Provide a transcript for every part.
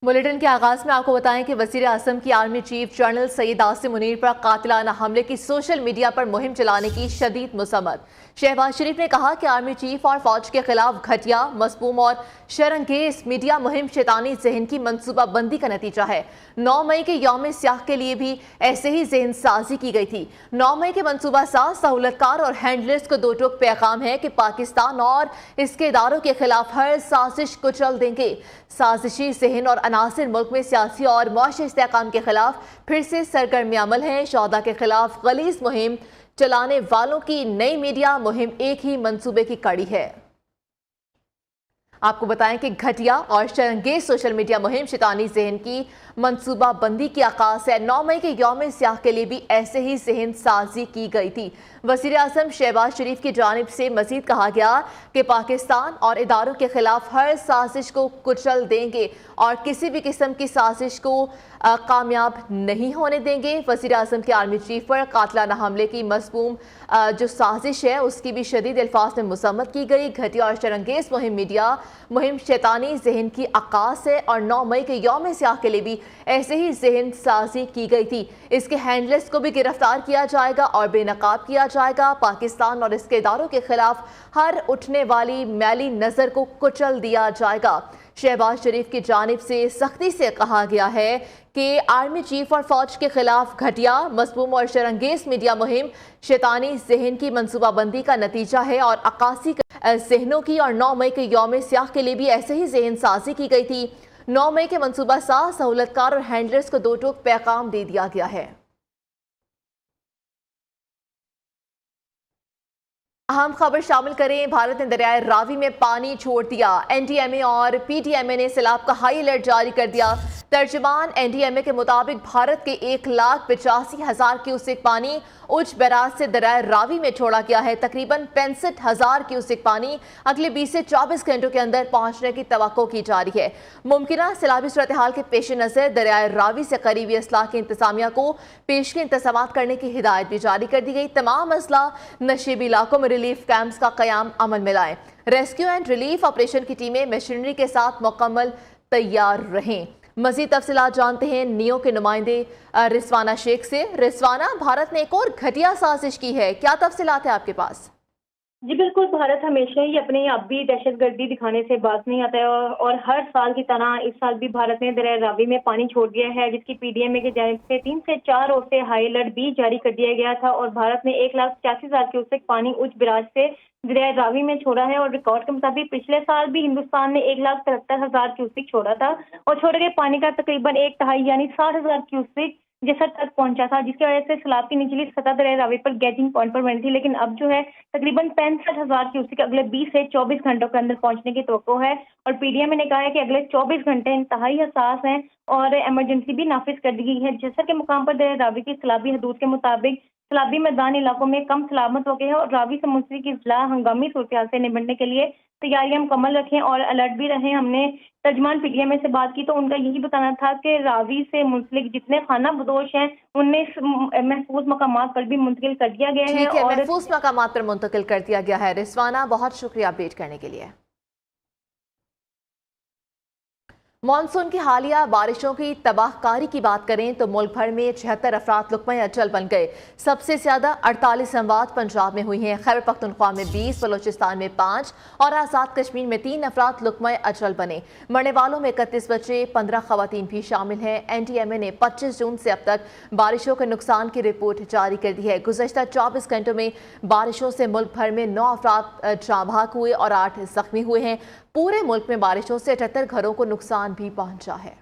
Bulletin के आगाज में आपको बताएं कि वजीर आजम की army chief general Syed Asim Munir पर कातिलाना हमले की सोशल मीडिया पर मुहिम चलाने की शदीद मसम्मत। शहबाज शरीफ ने कहा कि आर्मी चीफ और फौज के खिलाफ घटिया, मसमूम और शरंगेज मीडिया मुहिम शैतानी जहन की मनसूबाबंदी का नतीजा है। 9 मई के यौम स्याह के लिए भी ऐसे ही जहन साजी की गई थी। 9 मई के मनसूबा साज, सहूलतकार और हैंडलर्स को दो टूक पैगाम है कि पाकिस्तान और इसके इदारों के खिलाफ हर साजिश कुचल देंगे। साजिशी जहन और अनासिर मुल्क में सियासी और मुआशी इस्तेहकाम के खिलाफ फिर से सरगर्म अमल हैं। शोहदा के खिलाफ गलीज मुहिम चलाने वालों की नई मीडिया मुहिम एक ही मंसूबे की कड़ी है। आपको बताएं कि घटिया और शरंगेज सोशल मीडिया मुहिम शैतानी जहन की मनसूबा बंदी की आगाज है। 9 मई के यौम स्याह के लिए भी ऐसे ही जहन साजी की गई थी। वज़ीर आज़म शहबाज शरीफ की जानिब से मजीद कहा गया कि पाकिस्तान और इदारों के खिलाफ हर साजिश को कुचल देंगे और किसी भी किस्म की साजिश को कामयाब नहीं होने देंगे। वज़ीर आज़म के आर्मी चीफ पर कातिलाना हमले की मज़मूम जो साजिश है उसकी भी शदीद अल्फाज में मसम्मत की गई। घटिया और शरंगेज मुहिम मीडिया मुहिम शैतानी जहन की आगाज है और 9 मई के यौम स्याह के लिए भी ऐसे ही जहन साजी की गई थी। इसके हैंडलर्स को भी गिरफ्तार किया जाएगा और बेनकाब किया जाएगा। पाकिस्तान और इसके इदारों के खिलाफ हर उठने वाली मैली नजर को कुचल दिया जाएगा। शहबाज शरीफ की जानिब से सख्ती से कहा गया है कि आर्मी चीफ और फौज के खिलाफ घटिया, मसमूम और शरंगेज मीडिया मुहिम शैतानी जहन की मनसूबाबंदी का नतीजा है और अक्कासी जहनों की। और 9 मई के यौम स्याह के लिए भी ऐसे ही जहन साजी की गई थी। 9 मई के मनसूबा साज, सहूलतकार और हैंडलर्स को दो टूक पैगाम दे दिया गया है। अहम खबर शामिल करें, भारत ने दरियाए रावी में पानी छोड़ दिया। एनडीएमए और पीटीएमए ने सैलाब का हाई अलर्ट जारी कर दिया। तर्जुमान एनडीएमए के मुताबिक भारत के 1,85,000 क्यूसेक पानी उच्च बैराज से दरियाए रावी में छोड़ा गया है। तकरीबन 65,000 क्यूसेक पानी अगले 20 से 24 घंटों के अंदर पहुंचने की तवक्को की जा रही है। मुमकिन सैलाबी सूरत हाल के पेश नज़र दरियाए रावी से करीबी अजला की इंतजामिया को पेशगी इंतजाम करने की हिदायत भी जारी कर दी गई। तमाम अजला नशीबी इलाकों में रिलीफ कैंप्स का कयाम अमल में लाएं। रेस्क्यू एंड रिलीफ ऑपरेशन की टीमें मशीनरी के साथ मुकम्मल तैयार रहें। मजीद तफसीलात जानते हैं नियो के नुमाइंदे रिजवाना शेख से। रिजवाना, भारत ने एक और घटिया साजिश की है, क्या तफसीलात है आपके पास? जी बिल्कुल, भारत हमेशा ही अपने अब भी दहशतगर्दी दिखाने से बाज नहीं आता है और हर साल की तरह इस साल भी भारत ने दरिया रावी में पानी छोड़ दिया है, जिसकी पीडीएमए की जानिब से 3 से 4 रोज से हाई अलर्ट भी जारी कर दिया गया था। और भारत ने 1,85,000 क्यूसेक पानी उच्च बिराज से दरिया रावी में छोड़ा है और रिकॉर्ड के मुताबिक पिछले साल भी हिंदुस्तान ने 1,73,000 क्यूसेक छोड़ा था और छोड़े गए पानी का तकरीबन 1/2 यानी 60,000 क्यूसेक जैसर तक पहुंचा था, जिसकी वजह से सैलाब की निचली सतह दरिया रावी पर गेजिंग पॉइंट पर बनी थी। लेकिन अब जो है तकरीबन 65,000 क्यूसेक अगले 20 से 24 घंटों के अंदर पहुंचने की तवक्को है और पीडीएमए ने कहा है कि अगले 24 घंटे इंतहाई हसास हैं और इमरजेंसी भी नाफिज कर दी गई है। जैसर के मुकाम पर दरिया रावी की सैलाबी हदूद के मुताबिक सैलाबी मैदान इलाकों में कम सलामत हो गए हैं और रावी से मुंसलिक इजला हंगामी सूरत से निपटने के लिए तैयारियां मुकम्मल रखें और अलर्ट भी रहें। हमने तर्जमान पीटीएमए से बात की तो उनका यही बताना था कि रावी से मुंसलिक जितने खाना बदोश हैं उन्हें महफूज मकामात पर भी मुंतकिल कर दिया गया है। ठीक है, महफूज मकामात पर मुंतकिल कर दिया गया है। रिजवाना, बहुत शुक्रिया अपडेट करने के लिए। मानसून की हालिया बारिशों की तबाहकारी की बात करें तो मुल्क भर में 76 अफराद लुक़मा अजल बन गए। सबसे ज्यादा 48 अमवात पंजाब में हुई हैं। खैबर पख्तूनख्वा में 20, बलोचिस्तान में 5 और आज़ाद कश्मीर में 3 अफराद लुक़मा अजल बने। मरने वालों में 31 बच्चे, 15 खवातीन भी शामिल हैं। एनडीएमए ने 25 जून से अब तक बारिशों के नुकसान की रिपोर्ट जारी कर दी है। गुज़श्ता 24 घंटों में बारिशों से मुल्क भर में 9 अफराद जाँ बहक हुए और 8 जख्मी हुए हैं। पूरे मुल्क में बारिशों से 78 घरों को नुकसान भी पहुंचा है।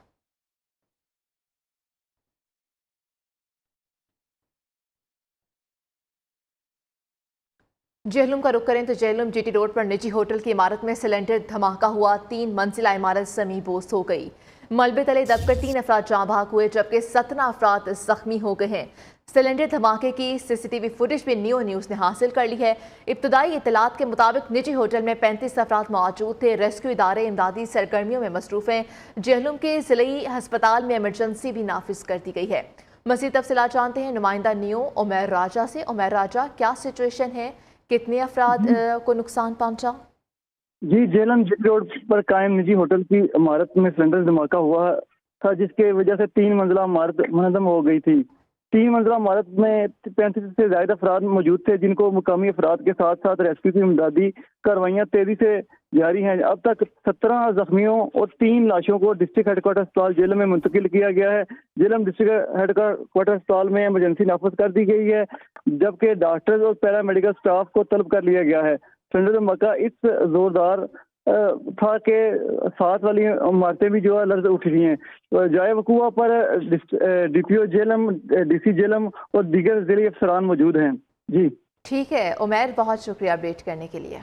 जेहलुम का रुख करें तो जेहलुम जीटी रोड पर निजी होटल की इमारत में सिलेंडर धमाका हुआ। 3 मंजिला इमारत समी बोस हो गई। मलबे तले दबकर 3 अफराद जाँ बहक हुए जबकि 17 अफराद जख्मी हो गए हैं। सिलेंडर धमाके की सीसीटीवी फुटेज भी नियो न्यूज़ ने हासिल कर ली है। इब्तदाई इत्तलात के मुताबिक निजी होटल में 35 अफराद मौजूद थे। रेस्क्यू इदारे इमदादी सरगर्मियों में मसरूफ हैं। जेहलुम के जिले अस्पताल में इमरजेंसी भी नाफिज कर दी गई है। मज़ीद तफसीलात जानते हैं नुमाइंदा नियो उमैर राजा से। उमैर राजा, क्या सिचुएशन है, कितने अफराद को नुकसान पहुंचा? جی جیلم جی روڈ پر قائم نجی ہوٹل کی عمارت میں سلنڈر دھماکہ ہوا تھا، جس کی وجہ سے 3 منزلہ عمارت منہدم ہو گئی تھی۔ 3 منزلہ عمارت میں 35 سے زائد افراد موجود تھے، جن کو مقامی افراد کے ساتھ ساتھ ریسکیو کی امدادی کاروائیاں تیزی سے جاری ہیں۔ اب تک 17 زخمیوں اور 3 لاشوں کو ڈسٹرکٹ ہیڈ کوارٹر اسپتال جیلم میں منتقل کیا گیا ہے۔ جیلم ڈسٹرکٹ ہیڈ کوارٹر اسپتال میں ایمرجنسی نافذ کر دی گئی ہے، جبکہ ڈاکٹرز اور پیرا میڈیکل اسٹاف کو طلب کر لیا گیا ہے۔ سلنڈر دھماکہ اس زوردار تھا کہ ساتھ والی عمارتیں بھی جو ہے لرز اٹھ رہی ہیں۔ جائے وقوع پر ڈی پی او جیلم، ڈی سی جیلم اور دیگر ضلعی افسران موجود ہیں۔ جی ٹھیک ہے عمیر، بہت شکریہ اپڈیٹ کرنے کے لیے۔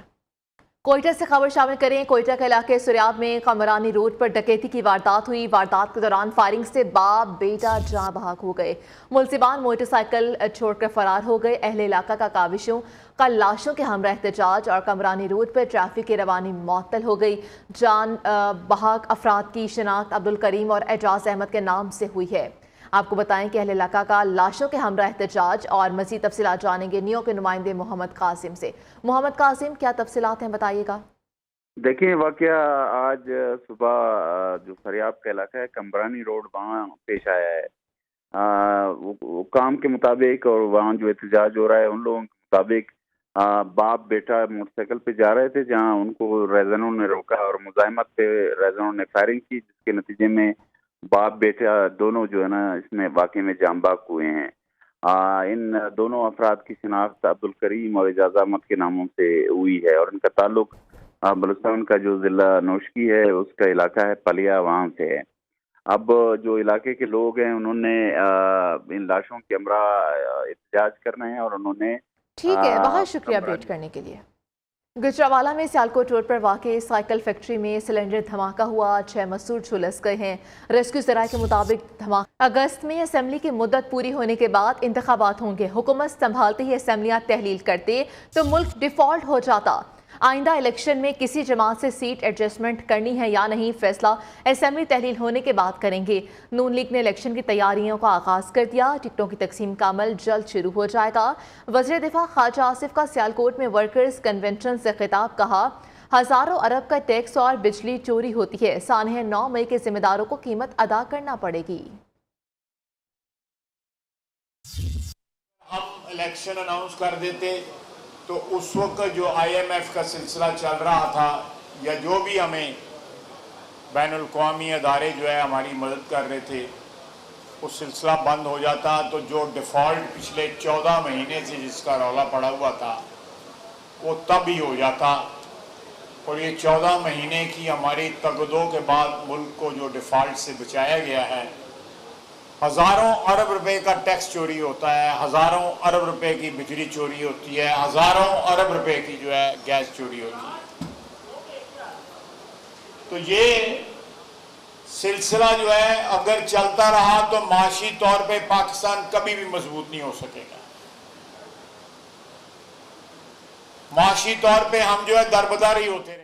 کوئٹہ سے خبر شامل کریں۔ کوئٹہ کے علاقے سریاب میں قمرانی روڈ پر ڈکیتی کی واردات ہوئی۔ واردات کے دوران فائرنگ سے باپ بیٹا جاں بحق ہو گئے۔ ملزمان موٹر سائیکل چھوڑ کر فرار ہو گئے۔ اہل علاقہ کا کاوشوں کا لاشوں کے ہمراہ احتجاج اور قمرانی روڈ پر ٹریفک کی روانی معطل ہو گئی۔ جان بحق افراد کی شناخت عبدالکریم اور اعجاز احمد کے نام سے ہوئی ہے۔ آپ کو بتائیں کہ اہل علاقہ کا لاشوں کے ہمراہ احتجاج اور مزید تفصیلات جانیں گے نیو کے نمائندے محمد قاسم سے۔ محمد قاسم، کیا تفصیلات ہیں بتائیے گا؟ دیکھیں، واقعہ آج صبح جو فریاب کا علاقہ ہے کمبرانی روڈ، وہاں پیش آیا ہے۔ وہ کام کے مطابق اور وہاں جو احتجاج ہو رہا ہے ان لوگوں کے مطابق باپ بیٹا موٹر سائیکل پہ جا رہے تھے، جہاں ان کو ریزنوں نے روکا اور مزاحمت پہ ریزنوں نے فائرنگ کی، جس کے نتیجے میں باپ بیٹا دونوں جو ہے نا اس میں واقعے میں جاں بحق ہوئے ہیں۔ ان دونوں افراد کی شناخت عبدالکریم اور اعجاز احمد کے ناموں سے ہوئی ہے اور ان کا تعلق بلوچستان کا جو ضلع نوشکی ہے اس کا علاقہ ہے پلیا، وہاں سے ہے۔ اب جو علاقے کے لوگ ہیں انہوں نے ان لاشوں کے ہمراہ احتجاج کرنا ہے اور انہوں نے ٹھیک ہے، بہت شکریہ اپڈیٹ کرنے کے لیے۔ گجرانوالہ میں سیالکوٹ روڈ پر واقع سائیکل فیکٹری میں سلنڈر دھماکہ ہوا، 6 مسور جھلس گئے ہیں۔ ریسکیو ذرائع کے مطابق دھماکہ اگست میں اسمبلی کی مدت پوری ہونے کے بعد انتخابات ہوں گے۔ حکومت سنبھالتے ہی اسمبلیاں تحلیل کرتے تو ملک ڈیفالٹ ہو جاتا۔ آئندہ الیکشن میں کسی جماعت سے سیٹ ایڈجسٹمنٹ کرنی ہے یا نہیں، فیصلہ اسمبلی تحلیل ہونے کے بعد کریں گے۔ نون لیگ نے الیکشن کی تیاریوں کا آغاز کر دیا۔ ٹکٹوں کی تقسیم کا عمل جلد شروع ہو جائے گا۔ وزیر دفاع خواجہ آصف کا سیالکوٹ میں ورکرز کنونشن سے خطاب، کہا ہزاروں ارب کا ٹیکس اور بجلی چوری ہوتی ہے، سانحہ 9 مئی کے ذمہ داروں کو قیمت ادا کرنا پڑے گی۔ ہم الیکشن اناؤنس کر دیتے تو اس وقت جو آئی ایم ایف کا سلسلہ چل رہا تھا یا جو بھی ہمیں بین الاقوامی ادارے جو ہے ہماری مدد کر رہے تھے وہ سلسلہ بند ہو جاتا، تو جو ڈیفالٹ پچھلے 14 مہینے سے جس کا رولا پڑا ہوا تھا وہ تب ہی ہو جاتا، اور یہ 14 مہینے کی ہماری تگدوں کے بعد ملک کو جو ڈیفالٹ سے بچایا گیا ہے، ہزاروں ارب روپے کا ٹیکس چوری ہوتا ہے، ہزاروں ارب روپے کی بجلی چوری ہوتی ہے، ہزاروں ارب روپے کی جو ہے گیس چوری ہوتی ہے۔ تو یہ سلسلہ جو ہے اگر چلتا رہا تو معاشی طور پہ پاکستان کبھی بھی مضبوط نہیں ہو سکے گا۔ معاشی طور پہ ہم جو ہے دربدر ہی ہوتے رہے۔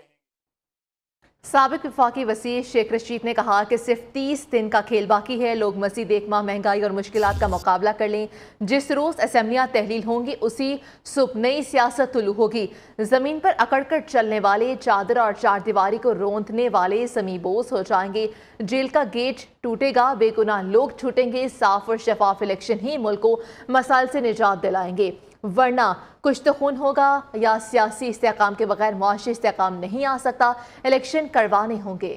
سابق وفاقی وزیر شیخ رشید نے کہا کہ صرف 30 دن کا کھیل باقی ہے، لوگ مزید 1 ماہ مہنگائی اور مشکلات کا مقابلہ کر لیں۔ جس روز اسمبلیاں تحلیل ہوں گی اسی صبح نئی سیاست طلوع ہوگی۔ زمین پر اکڑ کر چلنے والے، چادر اور چار دیواری کو روندنے والے سمی بوس ہو جائیں گے۔ جیل کا گیٹ ٹوٹے گا، بے گناہ لوگ چھوٹیں گے۔ صاف اور شفاف الیکشن ہی ملک کو مسائل سے نجات دلائیں گے، ورنہ کچھ تو خون ہوگا یا سیاسی استحکام کے بغیر معاشی استحکام نہیں آ سکتا۔ الیکشن کروانے ہوں گے۔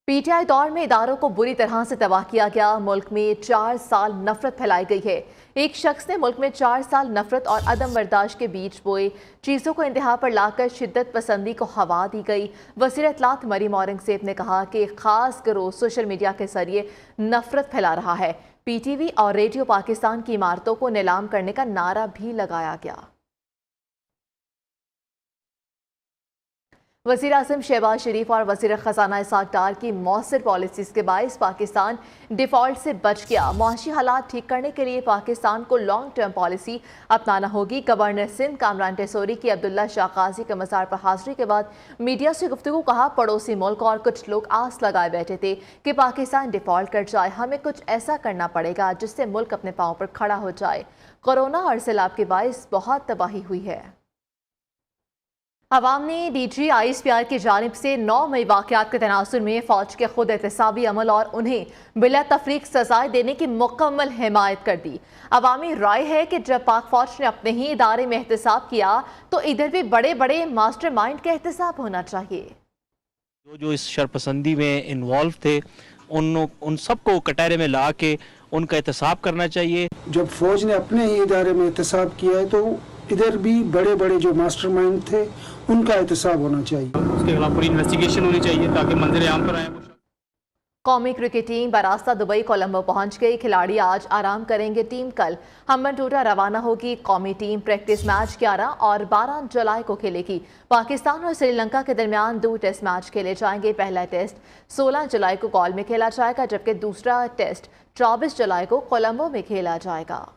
پی ٹی آئی دور میں اداروں کو بری طرح سے تباہ کیا گیا۔ ملک میں 4 سال نفرت پھیلائی گئی ہے۔ ایک شخص نے ملک میں 4 سال نفرت اور عدم برداشت کے بیچ بوئے، چیزوں کو انتہا پر لا کر شدت پسندی کو ہوا دی گئی۔ وزیر اطلاعات مریم اورنگزیب نے کہا کہ ایک خاص گروہ سوشل میڈیا کے ذریعے نفرت پھیلا رہا ہے۔ پی ٹی وی اور ریڈیو پاکستان کی عمارتوں کو نیلام کرنے کا نعرہ بھی لگایا گیا۔ वज़ीर आज़म शहबाज शरीफ और वज़ीर ख़ज़ाना इसहाक़ डार की मौसर पॉलिसीज़ के बायस पाकिस्तान डिफ़ॉल्ट से बच गया। मुआशी हालात ठीक करने के लिए पाकिस्तान को लॉन्ग टर्म पॉलिसी अपनाना होगी। गवर्नर सिंध कामरान टेसोरी की अब्दुल्ला शाह काजी के मज़ार पर हाज़िरी के बाद मीडिया से गुफ्तगू कहा, पड़ोसी मुल्क और कुछ लोग आस लगाए बैठे थे कि पाकिस्तान डिफ़ॉल्ट कर जाए। हमें कुछ ऐसा करना पड़ेगा जिससे मुल्क अपने पाँव पर खड़ा हो जाए। कोरोना और सैलाब के बायस बहुत तबाही हुई है। अवाम ने DG ISPR की जानिब से 9 मई वाक़यात के तनासुर में फ़ौज के खुद एहतसाबी अमल और उन्हें बिला तफरीक सजाएं देने की मुकम्मल हिमायत कर दी। अवामी राय है कि जब पाक फ़ौज ने अपने ही इदारे में एहतसाब किया तो इधर भी बड़े बड़े मास्टर माइंड का एहतसाब होना चाहिए। जो इस शरपसंदी में इन्वॉल्व थे उन सबको कटहरे में ला के उनका एहतसाब करना चाहिए। जब फौज ने अपने ही इदारे में एहतसाब किया है तो इधर भी बड़े बड़े जो मास्टरमाइंड थे उनका एहतसाब होना चाहिए। उसके खिलाफ पूरी इन्वेस्टिगेशन होनी चाहिए ताकि मंजर आम पर आए। कौमी क्रिकेट टीम बरास्ता दुबई कोलंबो पहुंच गई। खिलाड़ी आज आराम करेंगे। टीम कल हम्बनटोटा रवाना होगी। कौमी टीम प्रैक्टिस मैच 11 और 12 जुलाई को खेलेगी। पाकिस्तान और श्रीलंका के दरमियान 2 टेस्ट मैच खेले जाएंगे। पहला टेस्ट 16 जुलाई को गॉल में खेला जाएगा, जबकि दूसरा टेस्ट 24 जुलाई को कोलंबो में खेला जाएगा।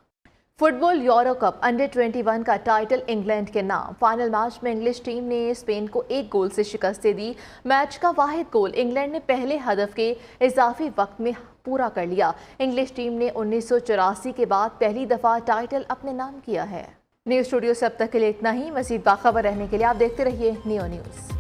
फुटबॉल यूरो कप अंडर 21 का टाइटल इंग्लैंड के नाम। फाइनल मैच में इंग्लिश टीम ने स्पेन को 1 गोल से शिकस्त दे दी। मैच का वाहिद गोल इंग्लैंड ने पहले हदफ के इजाफी वक्त में पूरा कर लिया। इंग्लिश टीम ने 1984 के बाद पहली दफ़ा टाइटल अपने नाम किया है। न्यूज़ स्टूडियो से अब तक के लिए इतना ही। मज़ीद बाखबर रहने के लिए आप देखते रहिए नियो न्यूज़।